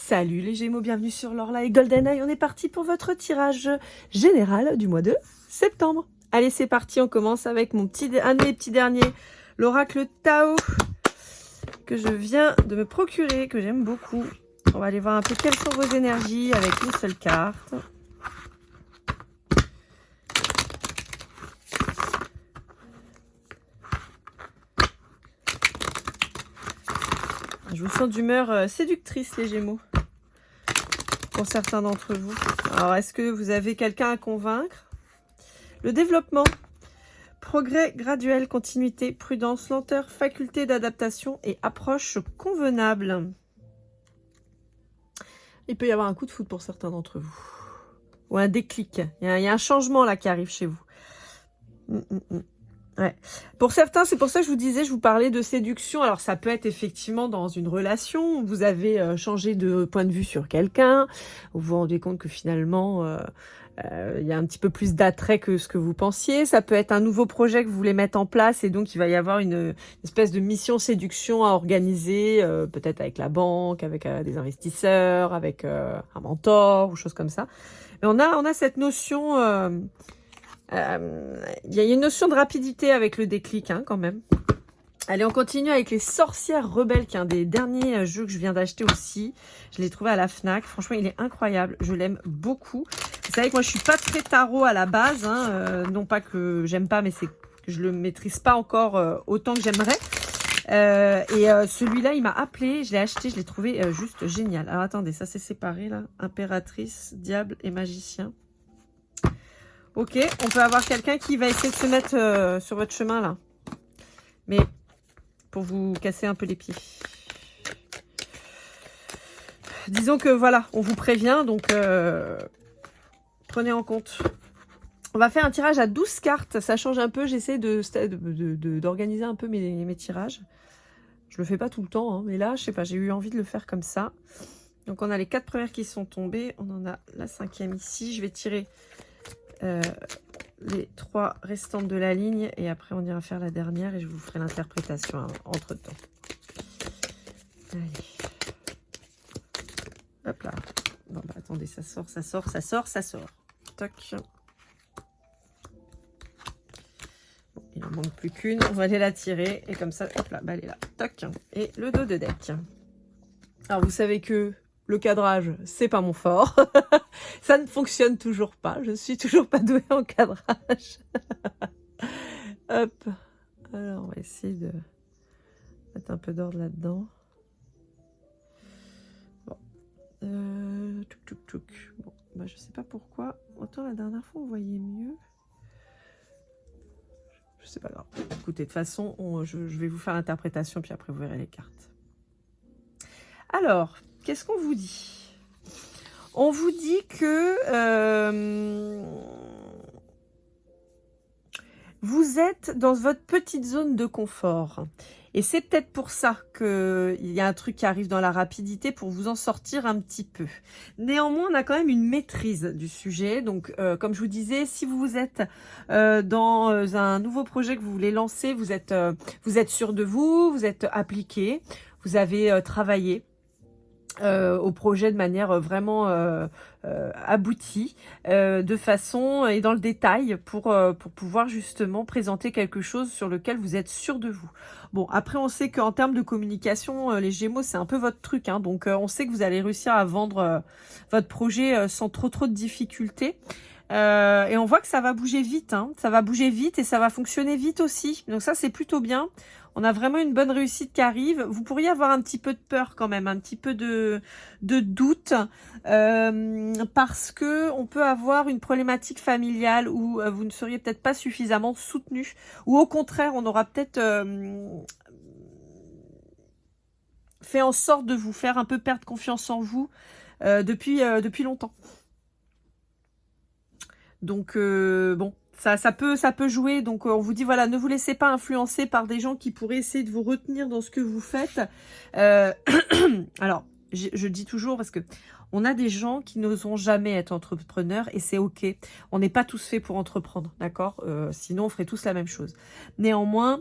Salut les Gémeaux, bienvenue sur l'Orla et GoldenEye. On est parti pour votre tirage général du mois de septembre. Allez, c'est parti, on commence avec un de mes petits derniers, l'oracle Tao, que je viens de me procurer, que j'aime beaucoup. On va aller voir un peu quelles sont vos énergies avec une seule carte. Je vous sens d'humeur séductrice, les Gémeaux, pour certains d'entre vous. Alors, est-ce que vous avez quelqu'un à convaincre? Le développement, progrès graduel, continuité, prudence, lenteur, faculté d'adaptation et approche convenable. Il peut y avoir un coup de foudre pour certains d'entre vous. Ou un déclic. Il y a un changement là qui arrive chez vous. Ouais. Pour certains, c'est pour ça que je vous disais, je vous parlais de séduction. Alors, ça peut être effectivement dans une relation où vous avez changé de point de vue sur quelqu'un. Vous vous rendez compte que finalement, il y a un petit peu plus d'attrait que ce que vous pensiez. Ça peut être un nouveau projet que vous voulez mettre en place et donc il va y avoir une espèce de mission séduction à organiser, peut-être avec la banque, avec des investisseurs, avec un mentor ou choses comme ça. Mais on a cette notion... il y a une notion de rapidité avec le déclic, hein, quand même. Allez, on continue avec les Sorcières Rebelles, qui est un des derniers jeux que je viens d'acheter aussi. Je l'ai trouvé à la Fnac. Franchement, il est incroyable. Je l'aime beaucoup. Vous savez que moi, je suis pas très tarot à la base. Hein. Non pas que j'aime pas, mais c'est que je le maîtrise pas encore autant que j'aimerais. Celui-là, il m'a appelé. Je l'ai acheté. Je l'ai trouvé juste génial. Alors, attendez, ça c'est séparé, là. Impératrice, diable et magicien. Ok, on peut avoir quelqu'un qui va essayer de se mettre sur votre chemin, là. Mais pour vous casser un peu les pieds. Disons que, voilà, on vous prévient, donc prenez en compte. On va faire un tirage à 12 cartes. Ça change un peu, j'essaie d'organiser un peu mes tirages. Je le fais pas tout le temps, hein, mais là, je sais pas, j'ai eu envie de le faire comme ça. Donc, on a les 4 premières qui sont tombées. On en a la 5e ici. Je vais tirer... les 3 restantes de la ligne et après on ira faire la dernière et je vous ferai l'interprétation entre temps. Allez. Hop là. Bon bah attendez, ça sort. Toc. Bon, il en manque plus qu'une. On va aller la tirer et comme ça, hop là, bah elle est là. Toc. Et le dos de deck. Alors vous savez que le cadrage, c'est pas mon fort. Ça ne fonctionne toujours pas. Je suis toujours pas douée en cadrage. Hop. Alors, on va essayer de mettre un peu d'ordre là-dedans. Bon. Bon, bah, je sais pas pourquoi. Autant la dernière fois, on voyait mieux. Je sais pas grave. Écoutez, de toute façon, je vais vous faire l'interprétation, puis après, vous verrez les cartes. Alors, qu'est-ce qu'on vous dit ? On vous dit que vous êtes dans votre petite zone de confort. Et c'est peut-être pour ça qu'il y a un truc qui arrive dans la rapidité pour vous en sortir un petit peu. Néanmoins, on a quand même une maîtrise du sujet. Donc, comme je vous disais, si vous êtes dans un nouveau projet que vous voulez lancer, vous êtes sûr de vous, vous êtes appliqué, vous avez travaillé au projet de manière vraiment aboutie, de façon et dans le détail pour pouvoir justement présenter quelque chose sur lequel vous êtes sûr de vous. Bon, après on sait qu'en termes de communication, les Gémeaux c'est un peu votre truc, hein, donc on sait que vous allez réussir à vendre votre projet sans trop de difficultés. Et on voit que ça va bouger vite, hein. Ça va bouger vite et ça va fonctionner vite aussi. Donc ça, c'est plutôt bien. On a vraiment une bonne réussite qui arrive. Vous pourriez avoir un petit peu de peur quand même, un petit peu de doute, parce que on peut avoir une problématique familiale où vous ne seriez peut-être pas suffisamment soutenu, ou au contraire, on aura peut-être fait en sorte de vous faire un peu perdre confiance en vous depuis longtemps. Donc bon, ça peut jouer. Donc on vous dit voilà, ne vous laissez pas influencer par des gens qui pourraient essayer de vous retenir dans ce que vous faites. Alors je dis toujours parce que on a des gens qui n'oseront jamais être entrepreneurs et c'est ok. On n'est pas tous faits pour entreprendre, d'accord ? Sinon on ferait tous la même chose. Néanmoins,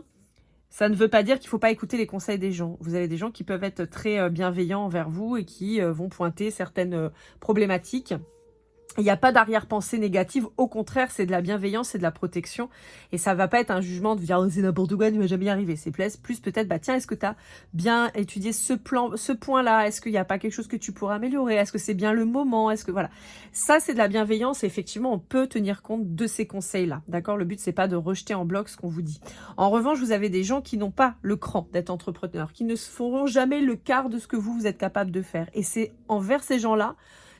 Ça ne veut pas dire qu'il ne faut pas écouter les conseils des gens. Vous avez des gens qui peuvent être très bienveillants envers vous et qui vont pointer certaines problématiques. Il n'y a pas d'arrière-pensée négative, au contraire, c'est de la bienveillance, c'est de la protection, et ça va pas être un jugement de dire oh, c'est n'importe quoi, tu vas jamais y arriver. C'est plus peut-être, bah tiens, est-ce que tu as bien étudié ce point-là? Est-ce qu'il n'y a pas quelque chose que tu pourrais améliorer? Est-ce que c'est bien le moment? Est-ce que voilà, ça c'est de la bienveillance, et effectivement, on peut tenir compte de ces conseils-là, d'accord? Le but c'est pas de rejeter en bloc ce qu'on vous dit. En revanche, vous avez des gens qui n'ont pas le cran d'être entrepreneurs, qui ne feront jamais le quart de ce que vous êtes capable de faire, et c'est envers ces gens-là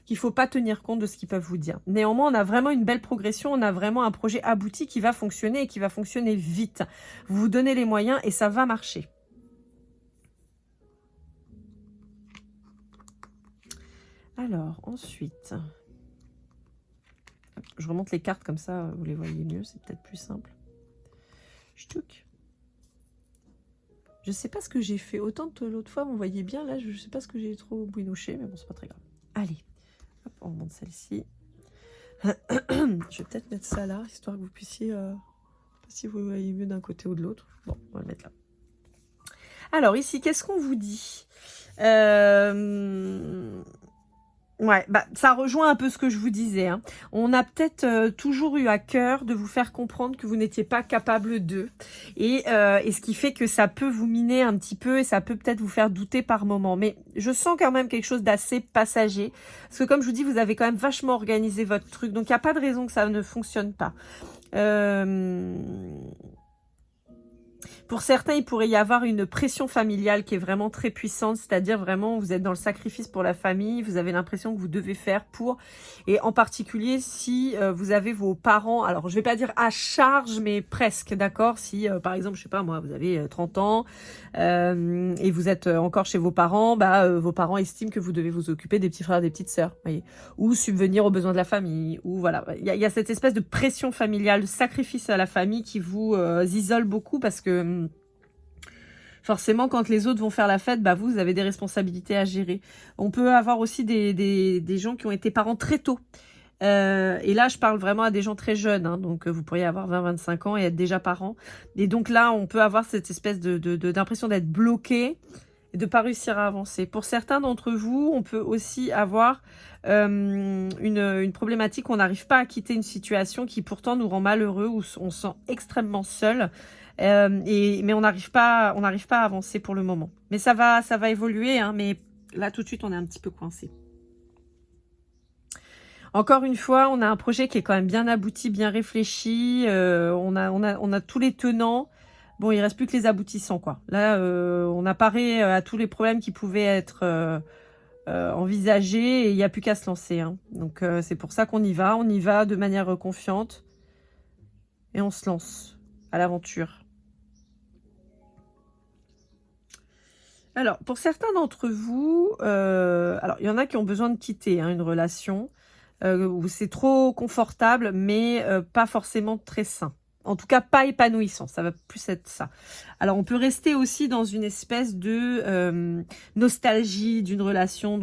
qu'il ne faut pas tenir compte de ce qu'ils peuvent vous dire. Néanmoins, on a vraiment une belle progression, on a vraiment un projet abouti qui va fonctionner et qui va fonctionner vite. Vous vous donnez les moyens et ça va marcher. Alors, ensuite, je remonte les cartes comme ça, vous les voyez mieux, c'est peut-être plus simple. Ch'touk. Je ne sais pas ce que j'ai fait. Autant que l'autre fois, vous voyez bien, là, je ne sais pas ce que j'ai trop bouinouché, mais bon, c'est pas très grave. Allez. Hop, on remonte celle-ci. Je vais peut-être mettre ça là, histoire que vous puissiez... je sais pas si vous voyez mieux d'un côté ou de l'autre. Bon, on va le mettre là. Alors ici, qu'est-ce qu'on vous dit? Ouais, bah, ça rejoint un peu ce que je vous disais. Hein. On a peut-être toujours eu à cœur de vous faire comprendre que vous n'étiez pas capable d'eux. Et ce qui fait que ça peut vous miner un petit peu et ça peut peut-être vous faire douter par moment. Mais je sens quand même quelque chose d'assez passager. Parce que comme je vous dis, vous avez quand même vachement organisé votre truc. Donc il n'y a pas de raison que ça ne fonctionne pas. Pour certains, il pourrait y avoir une pression familiale qui est vraiment très puissante, c'est-à-dire vraiment vous êtes dans le sacrifice pour la famille, vous avez l'impression que vous devez faire pour, et en particulier si vous avez vos parents, alors je vais pas dire à charge, mais presque, d'accord? Si par exemple, je sais pas moi, vous avez 30 ans et vous êtes encore chez vos parents, vos parents estiment que vous devez vous occuper des petits frères et des petites sœurs, voyez, ou subvenir aux besoins de la famille, ou voilà, il y a cette espèce de pression familiale, de sacrifice à la famille qui vous isole beaucoup parce que forcément, quand les autres vont faire la fête, vous avez des responsabilités à gérer. On peut avoir aussi des gens qui ont été parents très tôt. Et là, je parle vraiment à des gens très jeunes. Hein, donc, vous pourriez avoir 20-25 ans et être déjà parent. Et donc là, on peut avoir cette espèce d'impression d'être bloqué et de ne pas réussir à avancer. Pour certains d'entre vous, on peut aussi avoir une problématique. On n'arrive pas à quitter une situation qui pourtant nous rend malheureux, où on se sent extrêmement seul. Mais on n'arrive pas à avancer pour le moment. Mais ça va évoluer, hein, mais là tout de suite on est un petit peu coincé. Encore une fois, on a un projet qui est quand même bien abouti, bien réfléchi. On a tous les tenants. Bon, il reste plus que les aboutissants, quoi. Là, on apparaît à tous les problèmes qui pouvaient être envisagés et il n'y a plus qu'à se lancer. Hein. Donc c'est pour ça qu'on y va. On y va de manière confiante et on se lance à l'aventure. Alors, pour certains d'entre vous, alors il y en a qui ont besoin de quitter une relation où c'est trop confortable, mais pas forcément très sain. En tout cas, pas épanouissant. Ça va plus être ça. Alors, on peut rester aussi dans une espèce de nostalgie d'une relation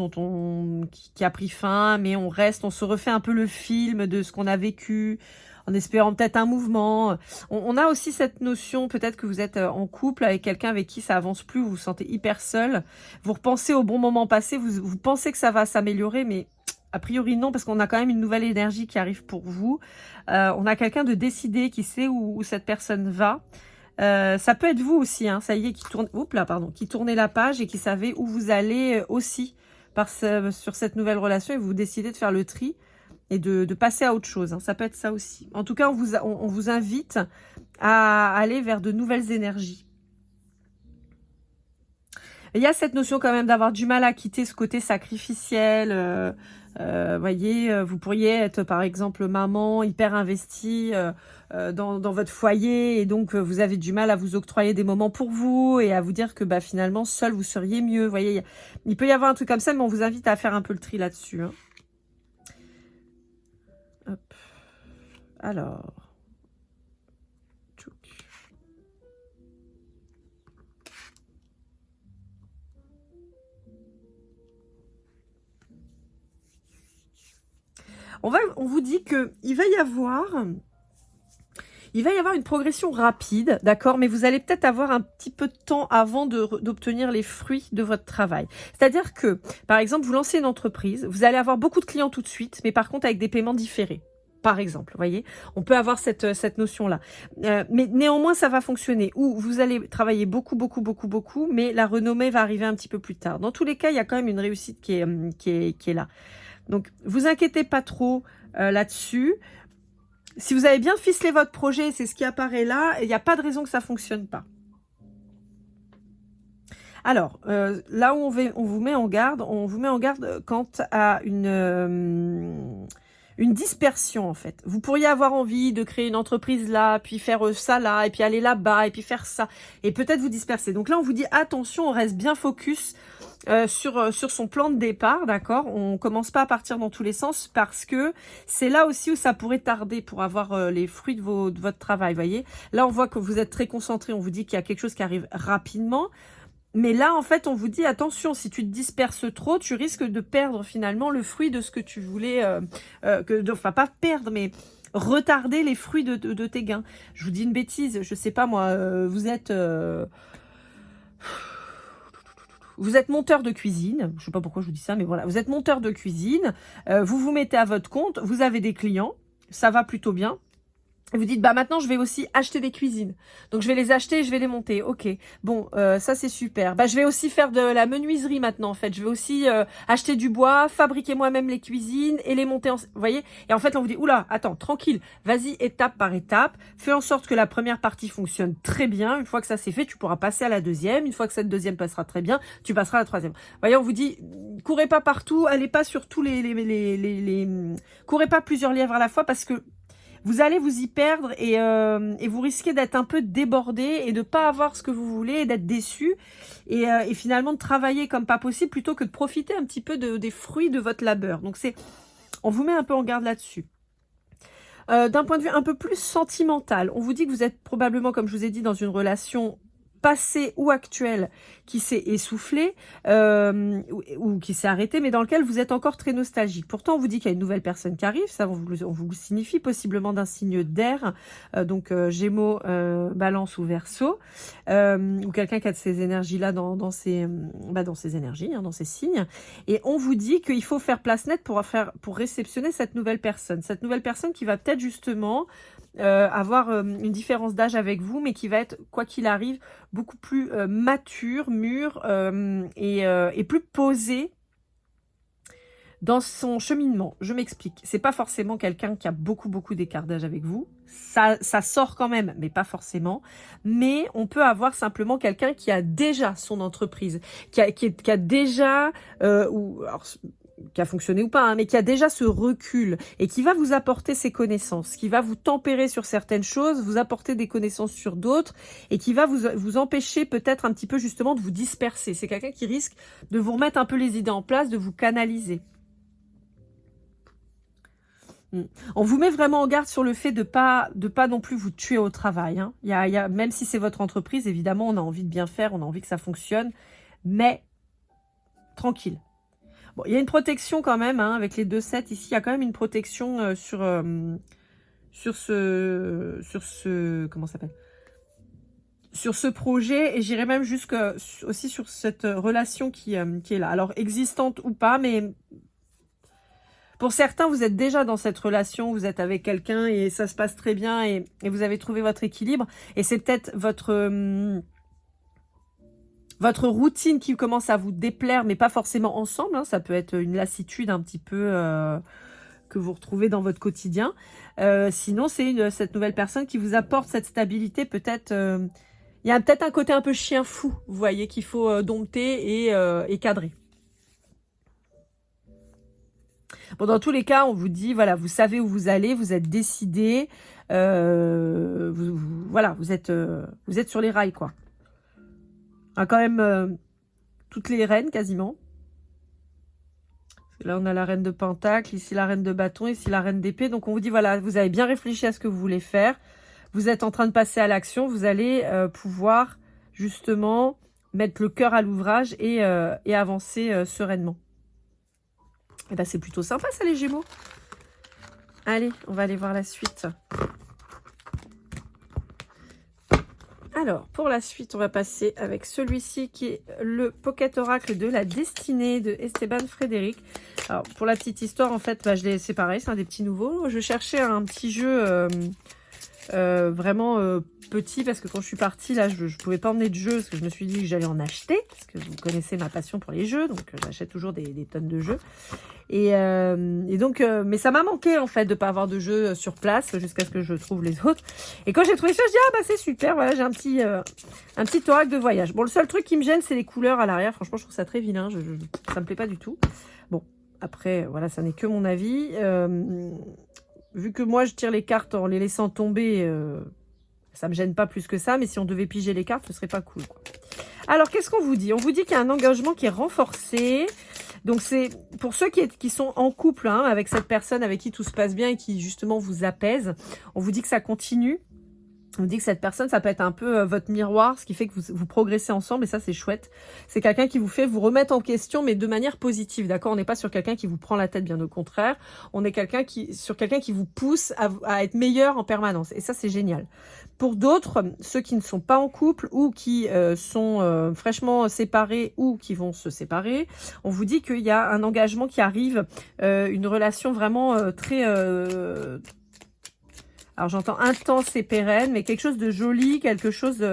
qui a pris fin, mais on se refait un peu le film de ce qu'on a vécu, en espérant peut-être un mouvement. On a aussi cette notion, peut-être que vous êtes en couple avec quelqu'un avec qui ça avance plus, vous vous sentez hyper seul. Vous repensez au bon moment passé, vous pensez que ça va s'améliorer, mais a priori non, parce qu'on a quand même une nouvelle énergie qui arrive pour vous. On a quelqu'un de décidé qui sait où cette personne va. Ça peut être vous aussi, hein, ça y est, qui tournez la page et qui savez où vous allez aussi sur cette nouvelle relation et vous décidez de faire le tri et de passer à autre chose. Hein. Ça peut être ça aussi. En tout cas, on vous invite à aller vers de nouvelles énergies. Il y a cette notion quand même d'avoir du mal à quitter ce côté sacrificiel. Voyez, vous pourriez être par exemple maman hyper investie dans votre foyer et donc vous avez du mal à vous octroyer des moments pour vous et à vous dire que finalement seul vous seriez mieux. Voyez, il peut y avoir un truc comme ça, mais on vous invite à faire un peu le tri là-dessus. Hein. Hop. Alors. On vous dit qu'il va y avoir Il va y avoir une progression rapide, d'accord, mais vous allez peut-être avoir un petit peu de temps avant d'obtenir les fruits de votre travail. C'est-à-dire que, par exemple, vous lancez une entreprise, vous allez avoir beaucoup de clients tout de suite, mais par contre avec des paiements différés. Par exemple, vous voyez, on peut avoir cette notion-là. Mais néanmoins, ça va fonctionner. Ou vous allez travailler beaucoup, mais la renommée va arriver un petit peu plus tard. Dans tous les cas, il y a quand même une réussite qui est là. Donc, vous inquiétez pas trop là-dessus. Si vous avez bien ficelé votre projet, c'est ce qui apparaît là, il n'y a pas de raison que ça ne fonctionne pas. Alors, là où on vous met en garde quant à une dispersion en fait. Vous pourriez avoir envie de créer une entreprise là, puis faire ça là, et puis aller là-bas, et puis faire ça, et peut-être vous disperser. Donc là, on vous dit attention, on reste bien focus sur son plan de départ, d'accord. On commence pas à partir dans tous les sens parce que c'est là aussi où ça pourrait tarder pour avoir les fruits de votre travail, voyez. Là, on voit que vous êtes très concentré, on vous dit qu'il y a quelque chose qui arrive rapidement. Mais là, en fait, on vous dit, attention, si tu te disperses trop, tu risques de perdre finalement le fruit de ce que tu voulais, enfin pas perdre, mais retarder les fruits de tes gains. Je vous dis une bêtise, je sais pas moi, vous êtes monteur de cuisine, je sais pas pourquoi je vous dis ça, mais voilà, vous êtes monteur de cuisine, vous vous mettez à votre compte, vous avez des clients, ça va plutôt bien. Et vous dites, bah maintenant, je vais aussi acheter des cuisines. Donc, je vais les acheter et je vais les monter. Ok, bon, ça, c'est super. Bah, je vais aussi faire de la menuiserie maintenant, en fait. Je vais aussi acheter du bois, fabriquer moi-même les cuisines et les monter. Vous voyez? Et en fait, on vous dit, oula, attends, tranquille. Vas-y, étape par étape. Fais en sorte que la première partie fonctionne très bien. Une fois que ça c'est fait, tu pourras passer à la deuxième. Une fois que cette deuxième passera très bien, tu passeras à la troisième. Vous voyez, on vous dit, courez pas partout. Allez pas sur tous courez pas plusieurs lièvres à la fois parce que vous allez vous y perdre et vous risquez d'être un peu débordé et de pas avoir ce que vous voulez et d'être déçu et finalement de travailler comme pas possible plutôt que de profiter un petit peu des fruits de votre labeur. Donc on vous met un peu en garde là-dessus. D'un point de vue un peu plus sentimental, on vous dit que vous êtes probablement, comme je vous ai dit, dans une relation passé ou actuel qui s'est essoufflé ou qui s'est arrêté, mais dans lequel vous êtes encore très nostalgique. Pourtant, on vous dit qu'il y a une nouvelle personne qui arrive, ça on vous le signifie, possiblement d'un signe d'air, donc Gémeaux, Balance ou Verseau, ou quelqu'un qui a de ces énergies-là dans ses énergies, hein, dans ses signes. Et on vous dit qu'il faut faire place nette pour réceptionner cette nouvelle personne qui va peut-être justement avoir une différence d'âge avec vous, mais qui va être, quoi qu'il arrive, beaucoup plus mature, mûr et plus posé dans son cheminement. Je m'explique. C'est pas forcément quelqu'un qui a beaucoup d'écart d'âge avec vous. Ça sort quand même, mais pas forcément. Mais on peut avoir simplement quelqu'un qui a déjà son entreprise, qui a déjà qui a fonctionné ou pas, hein, mais qui a déjà ce recul et qui va vous apporter ses connaissances, qui va vous tempérer sur certaines choses, vous apporter des connaissances sur d'autres et qui va vous empêcher peut-être un petit peu justement de vous disperser. C'est quelqu'un qui risque de vous remettre un peu les idées en place, de vous canaliser. On vous met vraiment en garde sur le fait de pas non plus vous tuer au travail. Hein. Même si c'est votre entreprise, évidemment, on a envie de bien faire, on a envie que ça fonctionne, mais tranquille. Bon, il y a une protection quand même, hein, avec les 2-7 ici, il y a quand même une protection sur ce comment ça s'appelle, sur ce projet, et j'irais même aussi sur cette relation qui est là. Alors, existante ou pas, mais pour certains, vous êtes déjà dans cette relation, vous êtes avec quelqu'un et ça se passe très bien et vous avez trouvé votre équilibre, et c'est peut-être votre routine qui commence à vous déplaire, mais pas forcément ensemble, hein, ça peut être une lassitude un petit peu que vous retrouvez dans votre quotidien. Sinon, c'est cette nouvelle personne qui vous apporte cette stabilité. Peut-être, il y a peut-être un côté un peu chien fou, vous voyez, qu'il faut dompter et cadrer. Bon, dans tous les cas, on vous dit, voilà, vous savez où vous allez, vous êtes décidé, voilà, vous êtes sur les rails, quoi. On a quand même toutes les reines, quasiment. Là, on a la reine de Pentacle, ici la reine de Bâton, ici la reine d'Épée. Donc, on vous dit, voilà, vous avez bien réfléchi à ce que vous voulez faire. Vous êtes en train de passer à l'action. Vous allez pouvoir, justement, mettre le cœur à l'ouvrage et avancer sereinement. Et ben, c'est plutôt sympa, ça, les Gémeaux. Allez, on va aller voir la suite. Alors, pour la suite, on va passer avec celui-ci qui est le Pocket Oracle de la destinée de Esteban Frédéric. Alors, pour la petite histoire, en fait, bah, c'est pareil, c'est un des petits nouveaux. Je cherchais un petit jeu vraiment petit parce que quand je suis partie, là, je ne pouvais pas emmener de jeux parce que je me suis dit que j'allais en acheter parce que vous connaissez ma passion pour les jeux, donc j'achète toujours des tonnes de jeux. Et donc, mais ça m'a manqué en fait de pas avoir de jeu sur place jusqu'à ce que je trouve les autres. Et quand j'ai trouvé ça, je dis ah bah c'est super, voilà j'ai un petit oracle de voyage. Bon, le seul truc qui me gêne c'est les couleurs à l'arrière. Franchement, je trouve ça très vilain. Ça me plaît pas du tout. Bon, après voilà, ça n'est que mon avis. Vu que moi je tire les cartes en les laissant tomber, ça me gêne pas plus que ça. Mais si on devait piger les cartes, ce serait pas cool, quoi. Alors qu'est-ce qu'on vous dit? On vous dit qu'il y a un engagement qui est renforcé. Donc c'est pour ceux qui sont en couple hein, avec cette personne avec qui tout se passe bien et qui justement vous apaise, on vous dit que ça continue. On vous dit que cette personne, ça peut être un peu votre miroir, ce qui fait que vous progressez ensemble et ça c'est chouette. C'est quelqu'un qui vous fait vous remettre en question mais de manière positive, d'accord? On n'est pas sur quelqu'un qui vous prend la tête, bien au contraire. On est sur quelqu'un qui vous pousse à être meilleur en permanence et ça c'est génial. Pour d'autres, ceux qui ne sont pas en couple ou qui sont fraîchement séparés ou qui vont se séparer, on vous dit qu'il y a un engagement qui arrive, une relation vraiment très... alors j'entends intense et pérenne, mais quelque chose de joli, quelque chose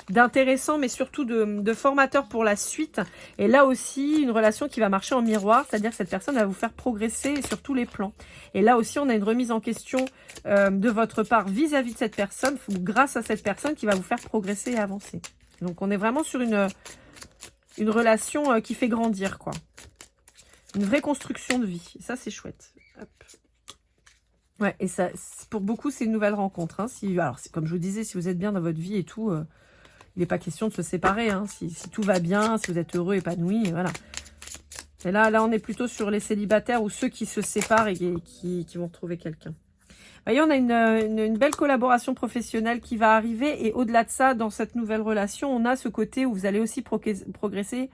d'intéressant, mais surtout de formateur pour la suite. Et là aussi, une relation qui va marcher en miroir, c'est-à-dire que cette personne va vous faire progresser sur tous les plans. Et là aussi, on a une remise en question de votre part vis-à-vis de cette personne, grâce à cette personne qui va vous faire progresser et avancer. Donc on est vraiment sur une relation qui fait grandir, quoi. Une vraie construction de vie. Et ça, c'est chouette. Hop. Ouais, et ça, pour beaucoup, c'est une nouvelle rencontre. Hein. Alors, comme je vous disais, si vous êtes bien dans votre vie et tout, il n'est pas question de se séparer. Hein. Si tout va bien, si vous êtes heureux, épanoui, voilà. Et là, on est plutôt sur les célibataires ou ceux qui se séparent et qui vont trouver quelqu'un. Vous voyez, on a une belle collaboration professionnelle qui va arriver. Et au-delà de ça, dans cette nouvelle relation, on a ce côté où vous allez aussi progresser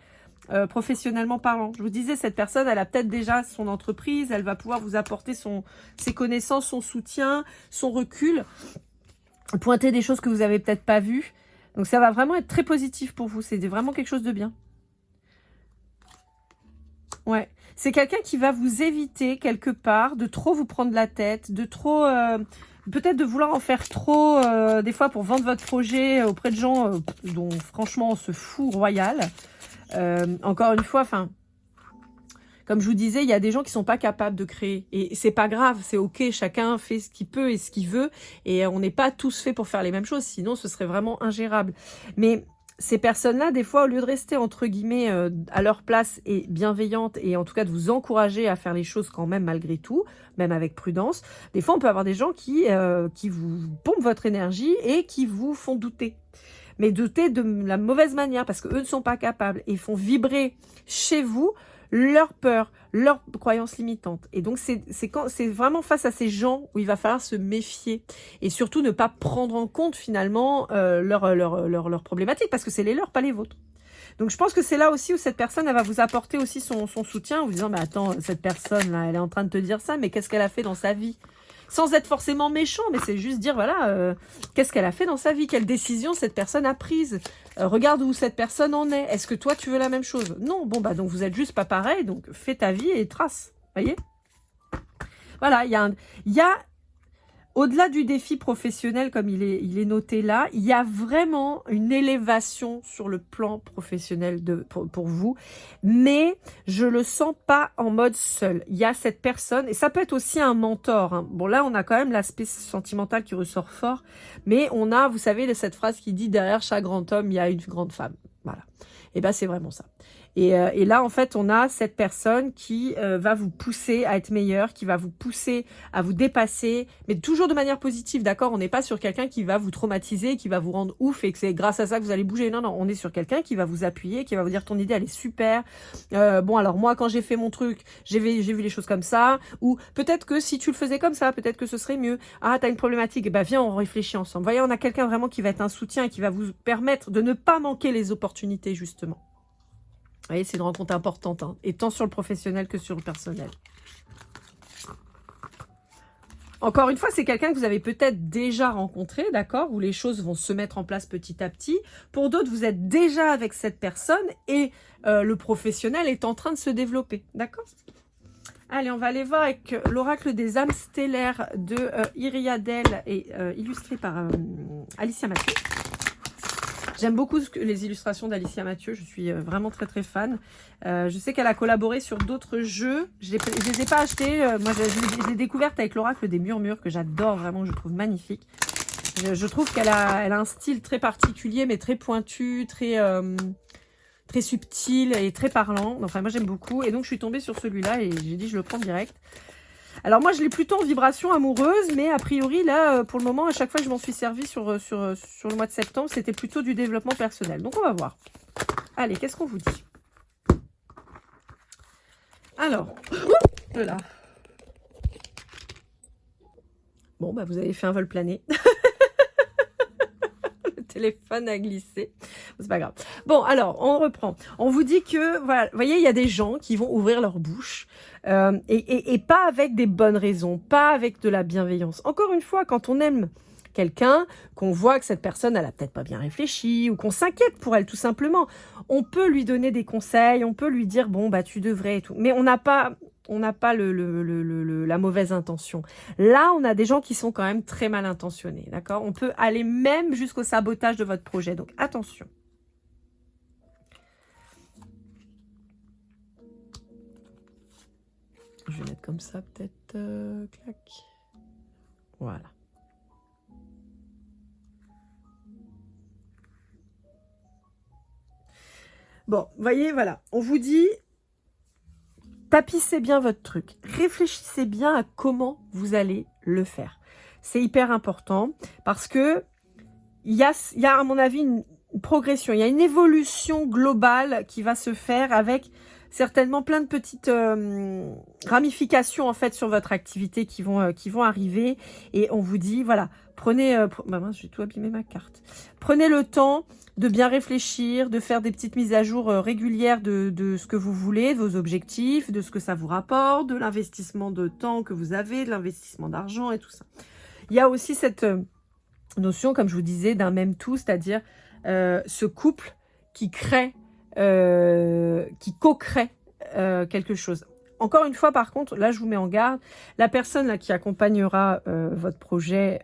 professionnellement parlant. Je vous disais, cette personne, elle a peut-être déjà son entreprise, elle va pouvoir vous apporter ses connaissances, son soutien, son recul, pointer des choses que vous avez peut-être pas vues. Donc ça va vraiment être très positif pour vous, c'est vraiment quelque chose de bien. Ouais, c'est quelqu'un qui va vous éviter quelque part de trop vous prendre la tête, de trop... peut-être de vouloir en faire trop, des fois pour vendre votre projet auprès de gens dont franchement on se fout royal. Encore une fois, comme je vous disais, il y a des gens qui sont pas capables de créer. Et c'est pas grave, c'est ok, chacun fait ce qu'il peut et ce qu'il veut. Et on n'est pas tous faits pour faire les mêmes choses, sinon ce serait vraiment ingérable. Mais ces personnes-là, des fois, au lieu de rester, entre guillemets, à leur place et bienveillantes, et en tout cas de vous encourager à faire les choses quand même malgré tout, même avec prudence, des fois on peut avoir des gens qui vous pompent votre énergie et qui vous font douter. Mais douter de la mauvaise manière, parce qu'eux ne sont pas capables et font vibrer chez vous leur peur, leurs croyances limitantes. Et donc, c'est vraiment face à ces gens où il va falloir se méfier et surtout ne pas prendre en compte finalement leurs problématiques, parce que c'est les leurs, pas les vôtres. Donc, je pense que c'est là aussi où cette personne, elle va vous apporter aussi son soutien en vous disant, mais attends, cette personne-là, elle est en train de te dire ça, mais qu'est-ce qu'elle a fait dans sa vie ? Sans être forcément méchant, mais c'est juste dire, voilà, qu'est-ce qu'elle a fait dans sa vie? Quelle décision cette personne a prise? Regarde où cette personne en est. Est-ce que toi, tu veux la même chose? Non, bon, bah donc vous êtes juste pas pareil, donc fais ta vie et trace. Voyez? Voilà, il y a au-delà du défi professionnel, comme il est noté là, il y a vraiment une élévation sur le plan professionnel pour vous, mais je le sens pas en mode seul. Il y a cette personne, et ça peut être aussi un mentor. Hein. Bon, là, on a quand même l'aspect sentimental qui ressort fort, mais on a, vous savez, cette phrase qui dit « Derrière chaque grand homme, il y a une grande femme ». Voilà. Et ben c'est vraiment ça. Et là, en fait, on a cette personne qui va vous pousser à être meilleur, qui va vous pousser à vous dépasser, mais toujours de manière positive, d'accord? On n'est pas sur quelqu'un qui va vous traumatiser, qui va vous rendre ouf et que c'est grâce à ça que vous allez bouger. Non, non, on est sur quelqu'un qui va vous appuyer, qui va vous dire ton idée, elle est super. Bon, alors moi, quand j'ai fait mon truc, j'ai vu les choses comme ça. Ou peut-être que si tu le faisais comme ça, peut-être que ce serait mieux. Ah, t'as une problématique, eh ben viens, on réfléchit ensemble. Voyez, on a quelqu'un vraiment qui va être un soutien et qui va vous permettre de ne pas manquer les opportunités, justement. Vous voyez, c'est une rencontre importante, hein, et tant sur le professionnel que sur le personnel. Encore une fois, c'est quelqu'un que vous avez peut-être déjà rencontré, d'accord, où les choses vont se mettre en place petit à petit. Pour d'autres, vous êtes déjà avec cette personne et le professionnel est en train de se développer, d'accord? Allez, on va aller voir avec l'oracle des âmes stellaires de Iriadel et illustré par Alicia Mathieu. J'aime beaucoup les illustrations d'Alicia Mathieu, je suis vraiment très très fan. Je sais qu'elle a collaboré sur d'autres jeux, je ne les ai pas achetés, moi je l'ai découverte avec l'oracle des murmures que j'adore vraiment, je trouve magnifique. Je trouve qu'elle a un style très particulier mais très pointu, très subtil et très parlant. Enfin moi j'aime beaucoup et donc je suis tombée sur celui-là et j'ai dit je le prends direct. Alors moi je l'ai plutôt en vibration amoureuse, mais a priori là pour le moment à chaque fois que je m'en suis servi sur le mois de septembre, c'était plutôt du développement personnel. Donc on va voir. Allez, qu'est-ce qu'on vous dit? Alors, là. Bon bah vous avez fait un vol plané. Le téléphone a glissé. C'est pas grave. Bon alors on reprend. On vous dit que voilà, vous voyez il y a des gens qui vont ouvrir leur bouche. Et pas avec des bonnes raisons, pas avec de la bienveillance. Encore une fois, quand on aime quelqu'un, qu'on voit que cette personne, elle a peut-être pas bien réfléchi, ou qu'on s'inquiète pour elle tout simplement, on peut lui donner des conseils, on peut lui dire, bon, bah tu devrais et tout. Mais on n'a pas la mauvaise intention. Là, on a des gens qui sont quand même très mal intentionnés, d'accord? On peut aller même jusqu'au sabotage de votre projet, donc attention. Je vais mettre comme ça, peut-être. Clac. Voilà. Bon, voyez, voilà. On vous dit, tapissez bien votre truc. Réfléchissez bien à comment vous allez le faire. C'est hyper important parce que il y a, à mon avis, une progression. Il y a une évolution globale qui va se faire avec certainement plein de petites ramifications en fait sur votre activité qui vont arriver et on vous dit voilà prenez bah mince, j'ai tout abîmé ma carte, prenez le temps de bien réfléchir, de faire des petites mises à jour régulières de ce que vous voulez, de vos objectifs, de ce que ça vous rapporte, de l'investissement de temps que vous avez, de l'investissement d'argent et tout ça. Il y a aussi cette notion, comme je vous disais, d'un même tout, c'est-à-dire ce couple qui crée qui co-crée quelque chose. Encore une fois, par contre, là, je vous mets en garde, la personne là, qui accompagnera votre projet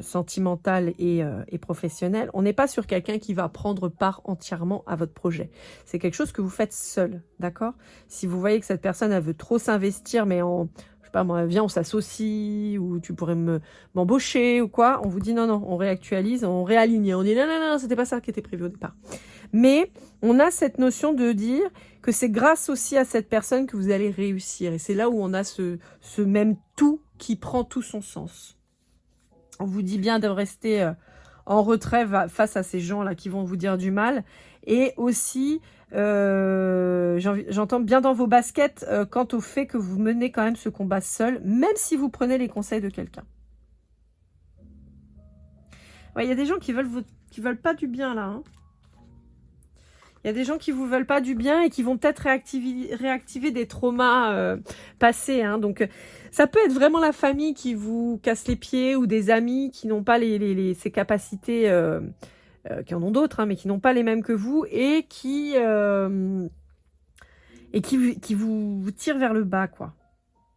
sentimental et professionnel, on n'est pas sur quelqu'un qui va prendre part entièrement à votre projet. C'est quelque chose que vous faites seul, d'accord? Si vous voyez que cette personne, elle veut trop s'investir, mais en... je sais pas moi, viens, on s'associe, ou tu pourrais m'embaucher, ou quoi, on vous dit non, non, on réactualise, on réaligne. On dit non, non, non, c'était pas ça qui était prévu au départ. Mais on a cette notion de dire que c'est grâce aussi à cette personne que vous allez réussir. Et c'est là où on a ce même tout qui prend tout son sens. On vous dit bien de rester en retrait face à ces gens-là qui vont vous dire du mal. Et aussi, j'entends bien dans vos baskets quant au fait que vous menez quand même ce combat seul, même si vous prenez les conseils de quelqu'un. Ouais, y a des gens qui veulent pas du bien là, hein. Il y a des gens qui vous veulent pas du bien et qui vont peut-être réactiver des traumas passés. Hein. Donc, ça peut être vraiment la famille qui vous casse les pieds ou des amis qui n'ont pas ces capacités, qui en ont d'autres, hein, mais qui n'ont pas les mêmes que vous et qui vous tirent vers le bas, quoi.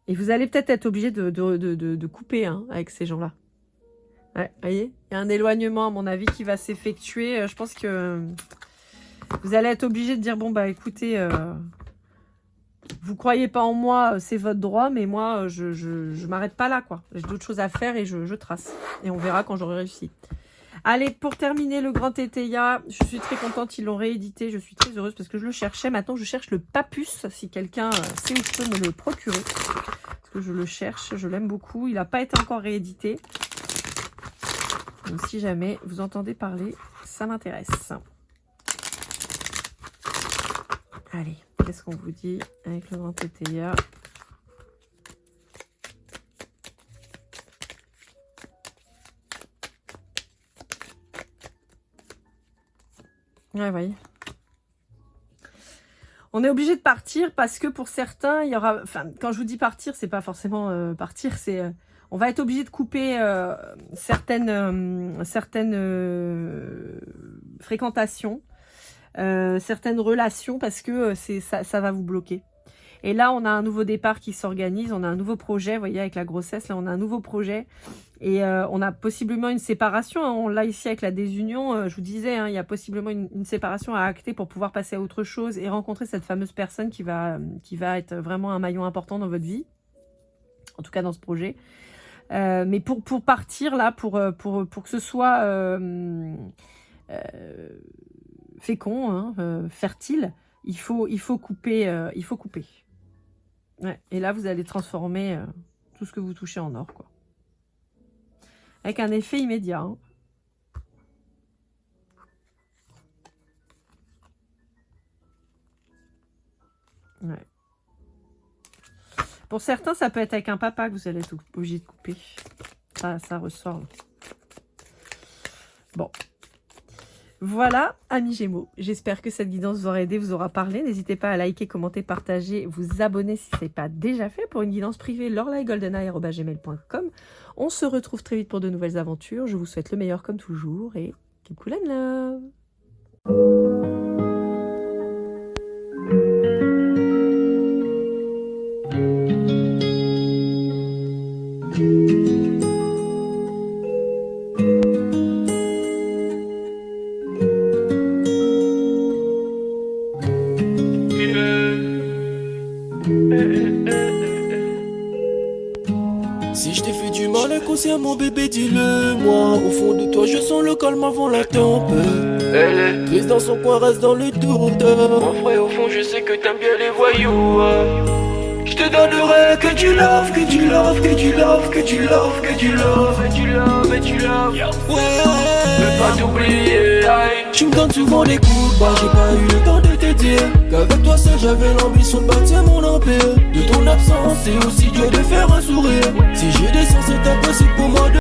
Et vous allez peut-être être obligé de couper hein, avec ces gens-là. Ouais, vous voyez, il y a un éloignement, à mon avis, qui va s'effectuer. Je pense que... vous allez être obligé de dire, bon, bah écoutez, vous croyez pas en moi, c'est votre droit, mais moi, je m'arrête pas là, quoi. J'ai d'autres choses à faire et je trace. Et on verra quand j'aurai réussi. Allez, pour terminer, le Grand Teteia, je suis très contente, ils l'ont réédité. Je suis très heureuse parce que je le cherchais. Maintenant, je cherche le Papus, si quelqu'un sait où je peux me le procurer. Parce que je le cherche, je l'aime beaucoup. Il n'a pas été encore réédité. Donc, si jamais vous entendez parler, ça m'intéresse. Allez, qu'est-ce qu'on vous dit avec le Grand Teteia? Ouais, voyez. On est obligé de partir parce que pour certains, il y aura... Enfin, quand je vous dis partir, c'est pas forcément partir, c'est... on va être obligé de couper certaines fréquentations, certaines relations parce que ça va vous bloquer. Et là, on a un nouveau départ qui s'organise, on a un nouveau projet, vous voyez, avec la grossesse, là, on a un nouveau projet. Et on a possiblement une séparation, hein, on l'a ici avec la désunion, je vous disais, hein, il y a possiblement une séparation à acter pour pouvoir passer à autre chose et rencontrer cette fameuse personne qui va être vraiment un maillon important dans votre vie, en tout cas dans ce projet. Mais pour partir là, pour que ce soit fécond, hein, fertile, il faut couper, il faut couper. Ouais, et là, vous allez transformer tout ce que vous touchez en or, quoi. Avec un effet immédiat. Hein. Ouais. Pour certains, ça peut être avec un papa que vous allez être obligé de couper. Ça ressort. Là. Bon. Voilà, amis Gémeaux. J'espère que cette guidance vous aura aidé, vous aura parlé. N'hésitez pas à liker, commenter, partager, vous abonner si ce n'est pas déjà fait pour une guidance privée lorlaigoldeneye@gmail.com. On se retrouve très vite pour de nouvelles aventures. Je vous souhaite le meilleur comme toujours et keep cool and love. Si je t'ai fait du mal inconsciemment bébé dis-le moi. Au fond de toi je sens le calme avant la tempête. Elle est triste dans son coin, reste dans le doute. Mon frère au fond je sais que t'aimes bien les voyous. Je te donnerai que du love, que du love, que du love, que du love, que du love, et du love, et du love. Ouais, veux pas t'oublier. Tu me donnes souvent des coups de barre, j'ai pas eu le temps de te dire qu'avec toi seul j'avais l'ambition de bâtir mon empire. De ton absence c'est aussi dur de faire un sourire.